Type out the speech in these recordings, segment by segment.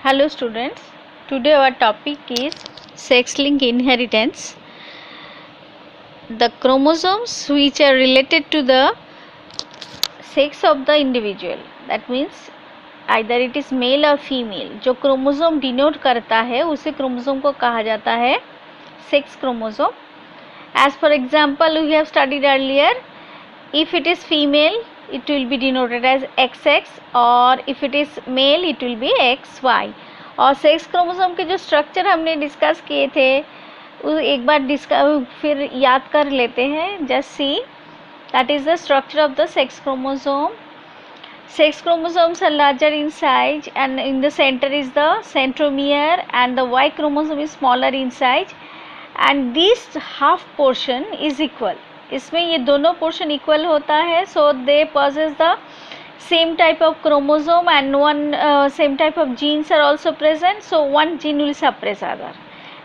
Hello students, today our topic is sex-linked inheritance. The chromosomes which are related to the sex of the individual, that means either it is male or female, जो chromosome denote करता है उसे chromosome को कहा जाता है sex chromosome. As for example, we have studied earlier, if it is female it will be denoted as XX और if it is male it will be XY. और सेक्स क्रोमोसोम के जो स्ट्रक्चर हमने discuss किए थे एक बार फिर याद कर लेते हैं. Just C, that is the structure of the sex chromosome. Sex chromosomes are larger in size and in the center is the centromere and the Y chromosome is smaller in size and this half portion is equal. इसमें ये दोनों portion equal होता है. सो दे possess the same type of chromosome and one same type of genes are also present, so one gene will suppress other.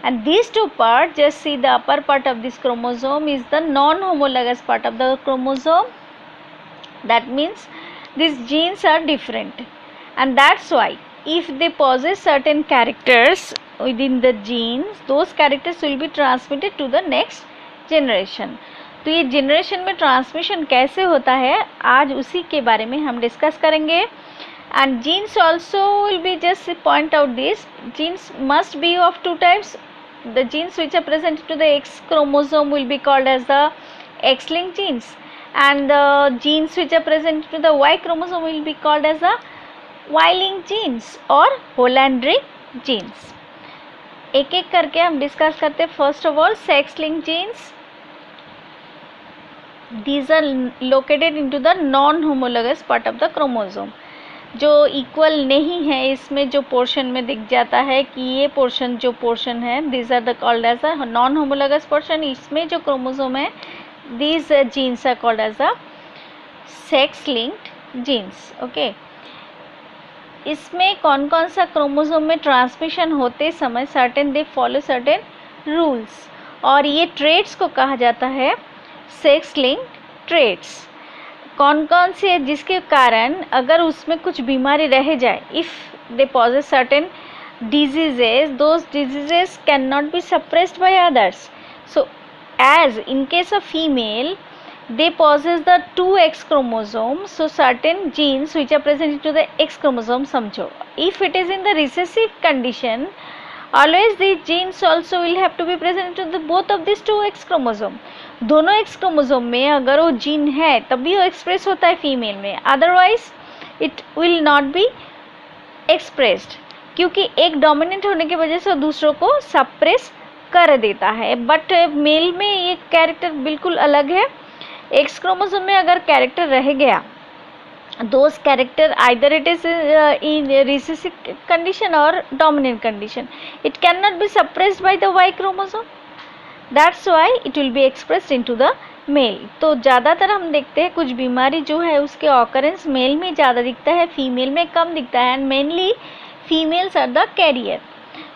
And these two parts, just see the upper part of this chromosome is the non-homologous part of the chromosome. That means these genes are different and that's why if they possess certain characters within the genes, those characters will be transmitted to the next generation. तो ये generation में transmission कैसे होता है आज उसी के बारे में हम डिस्कस करेंगे. And genes also will be just point out this, genes must be of two types. The genes which are present to the X chromosome will be called as the X-linked genes and the genes which are present to the Y chromosome will be called as the Y-linked genes or Hollandric genes. एक एक करके हम discuss करते हैं. First of all sex linked genes, these are located into the non-homologous part of the chromosome. जो equal नहीं है इसमें जो पोर्शन में दिख जाता है कि ये पोर्शन जो पोर्शन है these are the called as a non-homologous portion. इसमें जो क्रोमोसोम है these genes are called as a sex-linked genes. okay. इसमें कौन कौन सा क्रोमोसोम में ट्रांसमिशन होते समय certain they follow certain rules और ये ट्रेड्स को कहा जाता है सेक्स लिंक्ड ट्रेड्स. कौन कौन से जिसके कारण अगर उसमें कुछ बीमारी रह जाए, if they possess certain diseases, those diseases can not be suppressed by others. So as in case of female they possess the 2X chromosome, so certain genes which are present to the X chromosome समझो. If it is in the recessive condition, always these genes also will have to be present to the both of these 2X chromosome. दोनों X chromosome में अगर वो gene है तभी वो express होता है फीमेल में, otherwise it will not be expressed क्योंकि एक डोमिनेंट होने की वजह से दूसरों को सप्रेस कर देता है. बट मेल में ये कैरेक्टर बिल्कुल अलग है. एक्स क्रोमोसोम में अगर कैरेक्टर रह गया, those character either it is in recessive condition और dominant condition, it can not be suppressed by the Y chromosome, that's why it will be expressed into the male. तो ज़्यादातर हम देखते हैं कुछ बीमारी जो है उसके ऑकरेंस मेल में ज़्यादा दिखता है, फीमेल में कम दिखता है and mainly females are the carrier.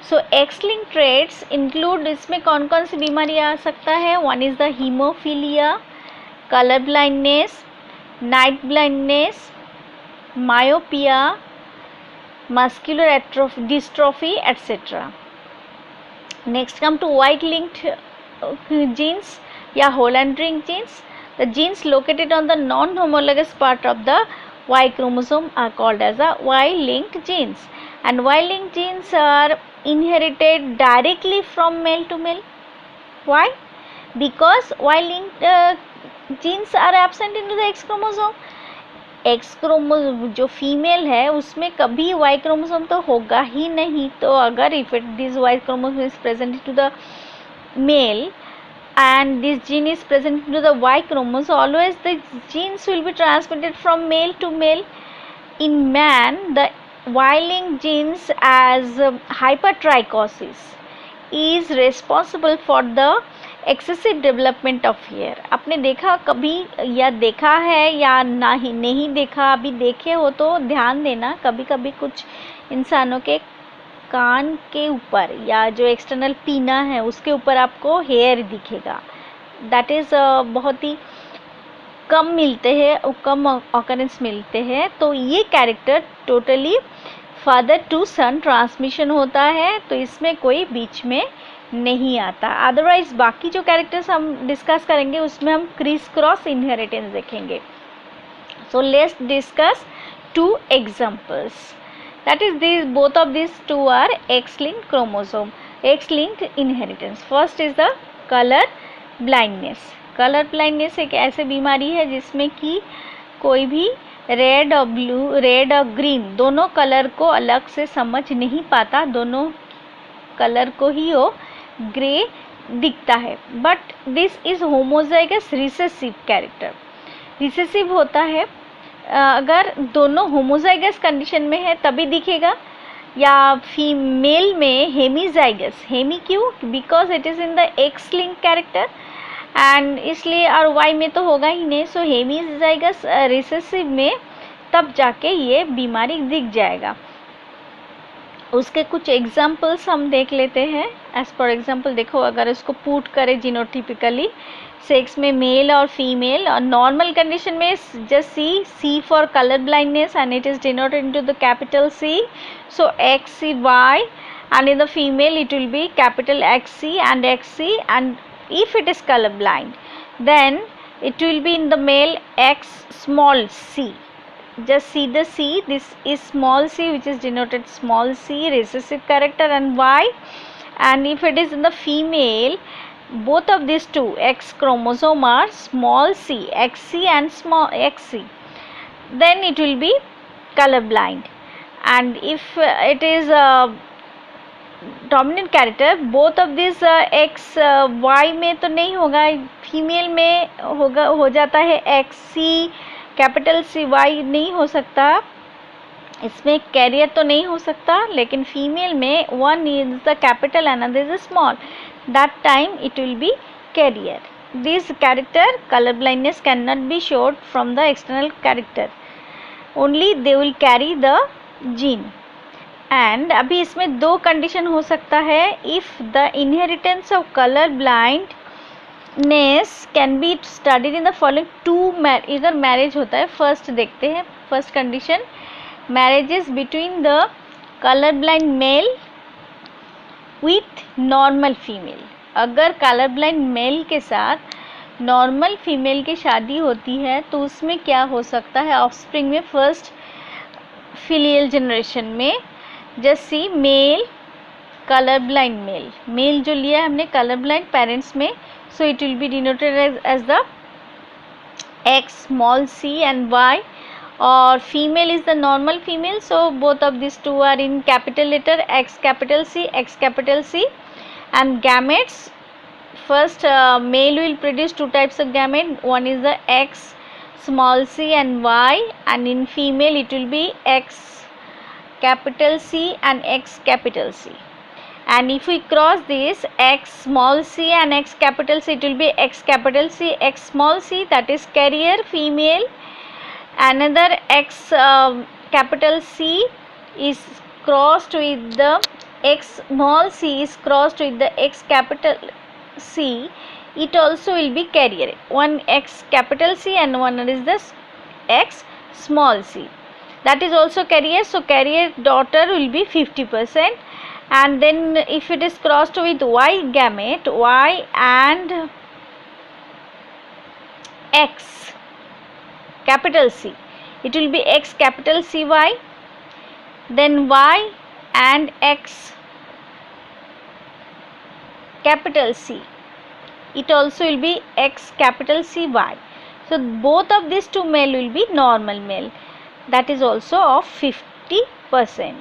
So X-linked traits include, इसमें कौन कौन सी बीमारी आ सकता है. One is the haemophilia, color blindness, night blindness, myopia, muscular dystrophy, etc. Next come to Y-linked genes या Hollandric genes. The genes located on the non-homologous part of the Y chromosome are called as the Y-linked genes and Y-linked genes are inherited directly from male to male. Why? Because Y-linked genes are absent in to the X chromosome. X chromosome जो female है उसमें कभी Y chromosome तो होगा ही नहीं. तो अगर if it this Y chromosome is present to the male and this gene is present to the Y chromosome, always the genes will be transmitted from male to male. In man the Y-linked genes as hypertrichosis is responsible for the excessive development of hair. आपने देखा कभी या देखा है या नहीं देखा, अभी देखे हो तो ध्यान देना, कभी कभी कुछ इंसानों के कान के ऊपर या जो एक्सटर्नल पीना है उसके ऊपर आपको हेयर दिखेगा. दैट इज़ बहुत ही कम मिलते हैं, कम ऑकरेंस मिलते हैं. तो ये character totally father to son transmission होता है, तो इसमें कोई बीच में नहीं आता। अदरवाइज बाकी जो कैरेक्टर्स हम डिस्कस करेंगे उसमें हम क्रिस क्रॉस इनहेरिटेंस देखेंगे। So let's discuss to examples, that is these both of these two are X-linked chromosome, X-linked inheritance. First is the color blindness. Colour blindness एक ऐसी बीमारी है जिसमें कि कोई भी रेड और ब्लू, रेड और ग्रीन दोनों कलर को अलग से समझ नहीं पाता, दोनों कलर को ही वो ग्रे दिखता है। But this is homozygous recessive character. Recessive होता है अगर दोनों होमोजाइगस कंडीशन में है तभी दिखेगा, या फीमेल में हेमीजाइगस, हेमी क्यों, because it is in the x link character and इसलिए, और वाई में तो होगा ही नहीं। सो हेमीजाइगस रिसेसिव में तब जाके ये बीमारी दिख जाएगा। उसके कुछ एग्जाम्पल्स हम देख लेते हैं। एज फॉर एग्जाम्पल देखो, अगर इसको पुट करें जीनोटिपिकली सेक्स में मेल और फीमेल, और नॉर्मल कंडीशन में just C for colour blindness and it is denoted into the capital C, so XCY, and in the female it will be capital XC and XC, and if it is color blind then it will be in the male X small c. Just see the C, this is small c which is denoted small c recessive character, and Y, and if it is in the female, both of these two X chromosome are small c, XC and small XC, then it will be color blind. And if it is a dominant character, both of these X Y में तो नहीं होगा, female में होगा, हो जाता है XC capital CY नहीं हो सकता, इसमें कैरियर तो नहीं हो सकता, लेकिन फीमेल में one is the capital and another is small, that time it will be carrier. This character color blindness cannot be showed from the external character, only they will carry the gene. And अभी इसमें दो condition हो सकता है, if the inheritance of colour blindness can be studied in the following two, इधर marriage होता है। First देखते हैं, first condition, marriages between the colour blind male with normal female. अगर कलर ब्लाइंड मेल के साथ नॉर्मल फीमेल की शादी होती है तो उसमें क्या हो सकता है, ऑफस्प्रिंग में फर्स्ट फिलियल जनरेशन में just C male colour blind male, male जो लिया है हमने कलर ब्लाइंड पेरेंट्स में, so it will be denoted as the X small c and Y, और female is the normal female, so both of this two are in capital letter X capital C, X capital C, and gametes, first male will produce two types of gamete, one is the X small c and Y, and in female it will be X capital C and X capital C. And if we cross this X small c and X capital C, it will be X capital C, X small c, that is carrier female. Another X capital C is crossed with the X small c is crossed with the X capital C, it also will be carrier. One X capital C and one is this X small c, that is also carrier, so carrier daughter will be 50%. And then if it is crossed with Y gamete, Y and X capital C, it will be X capital CY, then Y and X capital C, it also will be X capital CY. So both of these two male will be normal male, that is also of 50%.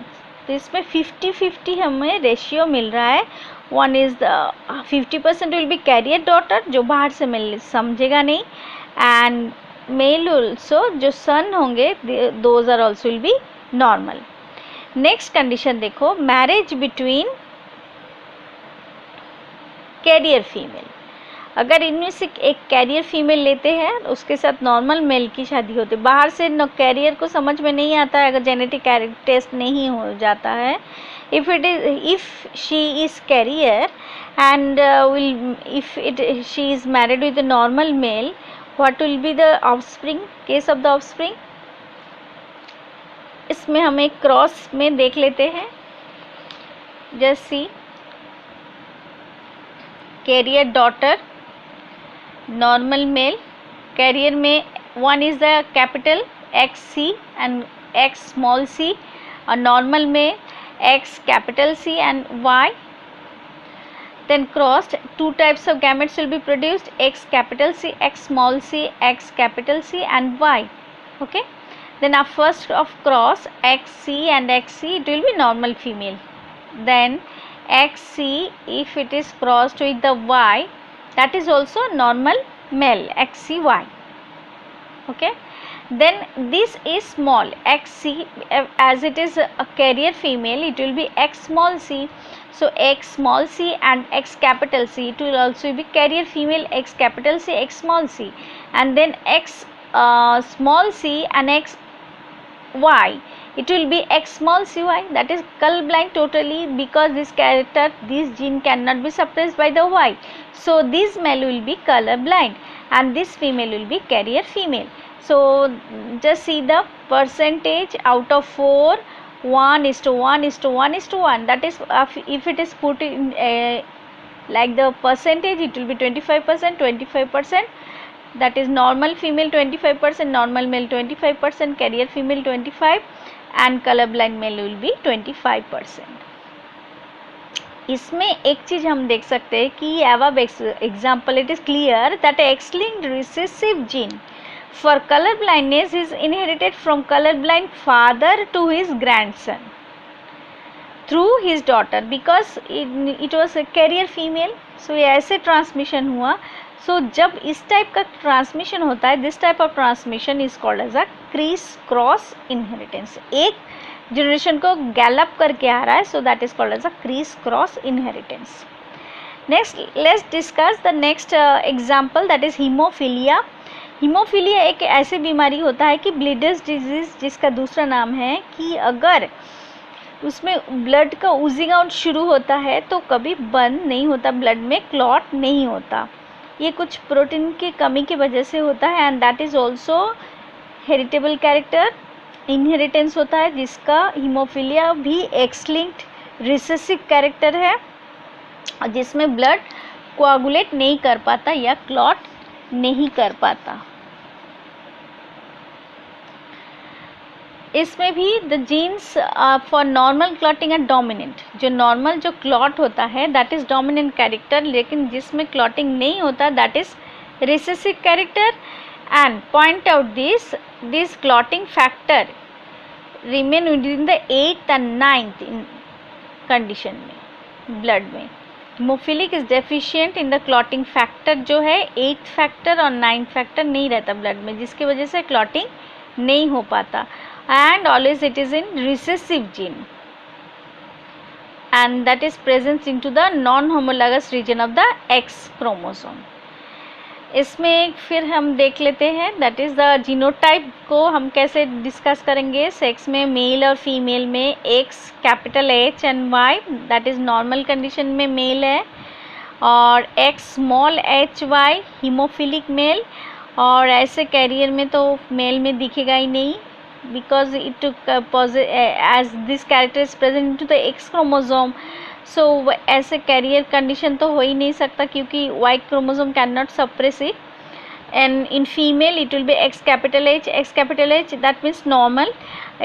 तो इसमें 50-50 हमें ratio मिल रहा है। One is the 50% will be carrier daughter, जो बाहर से मिल समझेगा नहीं, एंड मेल ऑल्सो जो सन होंगे those are also will be normal. Next condition देखो, मैरिज बिटवीन कैरियर फीमेल। अगर इनमें से एक कैरियर फीमेल लेते हैं उसके साथ नॉर्मल मेल की शादी होती है, बाहर से कैरियर को समझ में नहीं आता है अगर जेनेटिक टेस्ट नहीं हो जाता है। If she is carrier and she is married with normal male, what will be the offspring, case of the offspring, इसमें हम एक क्रॉस में देख लेते हैं। Just see, carrier daughter, normal male. Carrier में one is the capital X C and X small C, और normal में X capital C and Y. Then crossed, two types of gametes will be produced, x capital C, x small c, x capital C and y. Okay, then our first of cross xc and xc, it will be normal female. Then xc, if it is crossed with the y, that is also normal male, xcy. Okay, then this is small xc, as it is a carrier female, it will be x small c. So x small c and x capital C, it will also be carrier female, x capital C, x small c, and then x small c and x y, it will be x small cy. That is color blind totally, because this character, this gene cannot be suppressed by the y. So this male will be color blind and this female will be carrier female. So just see the percentage out of 4, 1:1:1:1. That is, if it is put in like the percentage, it will be 25%, 25%. That is normal female 25%, normal male 25%, carrier female 25%, and color blind male will be 25%. इसमें एक चीज हम देख सकते हैं कि above example it is clear that X-linked recessive gene for color blindness is inherited from colorblind father to his grandson through his daughter, because it was a carrier female. So ये ऐसे ट्रांसमिशन हुआ. So जब इस type का transmission होता है, this type of transmission is called as a criss cross inheritance. एक generation को गैलअप करके आ रहा है, so that is called as a criss cross inheritance. Next, let's discuss the next example, that is haemophilia. Haemophilia एक ऐसी बीमारी होता है कि ब्लीडर्स डिजीज, जिसका दूसरा नाम है, कि अगर उसमें ब्लड का ऊजिंग आउट शुरू होता है तो कभी बंद नहीं होता, ब्लड में क्लॉट नहीं होता. ये कुछ प्रोटीन की कमी की वजह से होता है, and that is also heritable character, inheritance होता है, जिसका हीमोफीलिया भी एक्स लिंक्ड रिसेसिव कैरेक्टर है, जिसमें ब्लड कोआगुलेट नहीं कर पाता या क्लॉट नहीं कर पाता. इसमें भी the genes for normal clotting are dominant. जो नॉर्मल जो क्लॉट होता है दैट इज़ डोमिनेंट कैरेक्टर, लेकिन जिसमें क्लॉटिंग नहीं होता that is recessive character. And point out this clotting factor remain within the 8th and 9th in condition में blood में. Haemophilic is deficient in the clotting factor, जो है 8th factor और 9th factor नहीं रहता blood में, जिसकी वजह से क्लॉटिंग नहीं हो पाता. And always it is in recessive gene, and that is present into the non-homologous region of the X chromosome. इसमें फिर हम देख लेते हैं, that is the genotype को हम कैसे डिस्कस करेंगे. सेक्स में मेल और फीमेल में X capital H and Y, that is normal condition में मेल है, और X small HY haemophilic male, और ऐसे कैरियर में तो मेल में दिखेगा ही नहीं, because it took as this character is present into the X chromosome. So ऐसे कैरियर कंडीशन तो हो ही नहीं सकता, क्योंकि Y chromosome cannot suppress it. And in female it will be X capital H, X capital H, that means normal.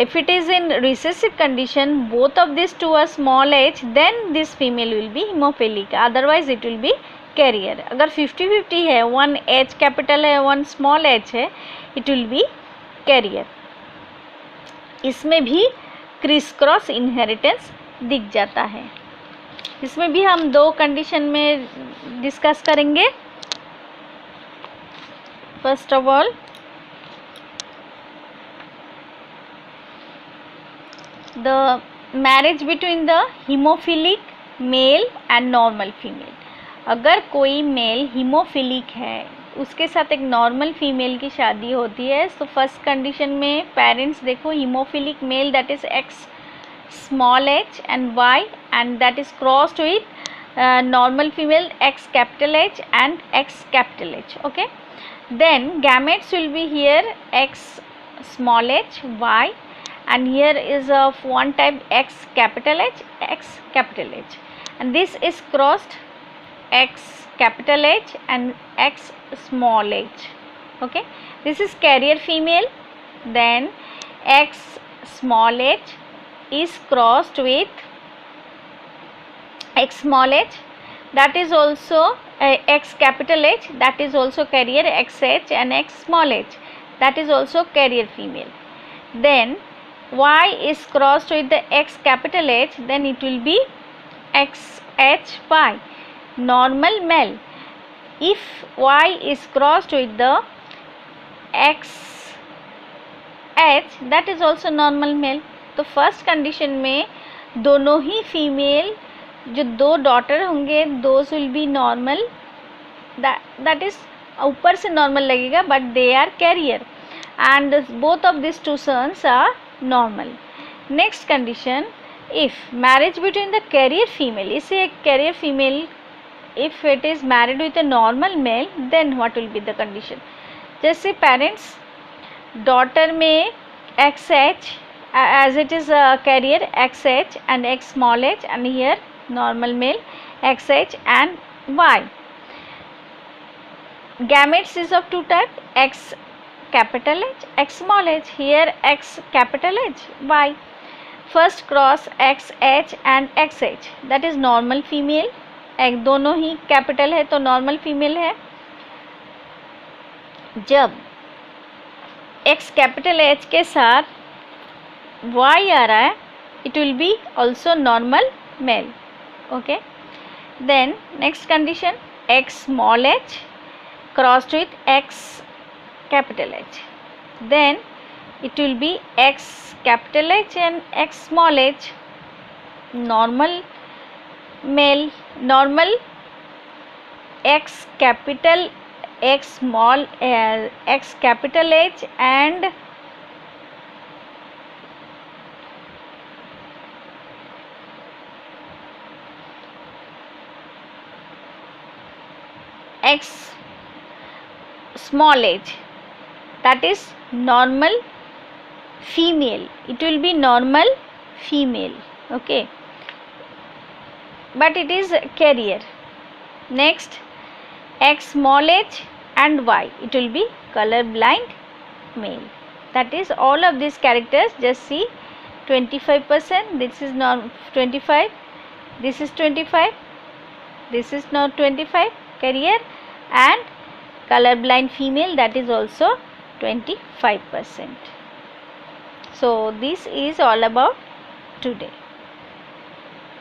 If it is in recessive condition, both of these two are small h, then this female will be hemophilic, otherwise it will be carrier. अगर 50-50 है, one H capital है, one small h है, it will be carrier. इसमें भी criss cross inheritance दिख जाता है. इसमें भी हम दो कंडीशन में डिस्कस करेंगे. First of all, the marriage between the haemophilic male and normal female. अगर कोई मेल हीमोफिलिक है, उसके साथ एक नॉर्मल फीमेल की शादी होती है, तो फर्स्ट कंडीशन में पेरेंट्स देखो, haemophilic male that is X small H and Y, and that is crossed with normal female X capital H and X capital H. Okay, then gametes will be here x small h y, and here is of one type X capital H, and this is crossed X capital H and X small h. Okay, this is carrier female. Then X small h is crossed with X small h, that is also X capital H, that is also carrier XH, and X small h, that is also carrier female. Then Y is crossed with the X capital H, then it will be XHY, normal male. If Y is crossed with the XH, that is also normal male. तो first condition में दोनों ही female जो दो daughter होंगे those will be normal, that is ऊपर से normal लगेगा but they are carrier, and both of this two sons are normal. Next condition, if marriage between the carrier female, इसे एक carrier female if it is married with a normal male, then what will be the condition? जैसे parents daughter में XH as it is a carrier XH and X small h, and here normal male XH and Y. Gametes is of two types, X capital H, X small h. Here X capital H, Y. First cross XH and XH, that is normal female. एक दोनों ही capital है तो normal female है. जब X capital H के साथ Y आ रहा है, it will be also normal male. Okay. Then next condition, X small h crossed with X capital H, then it will be X capital H and X small h, normal male. Normal X capital X small X capital H and X small h, that is normal female, it will be normal female. Okay, but it is carrier. Next X small h and Y, it will be color blind male. That is all of these characters. Just see 25%, this is not 25, this is 25, this is not 25 carrier, and color blind female, that is also 25%. So this is all about today.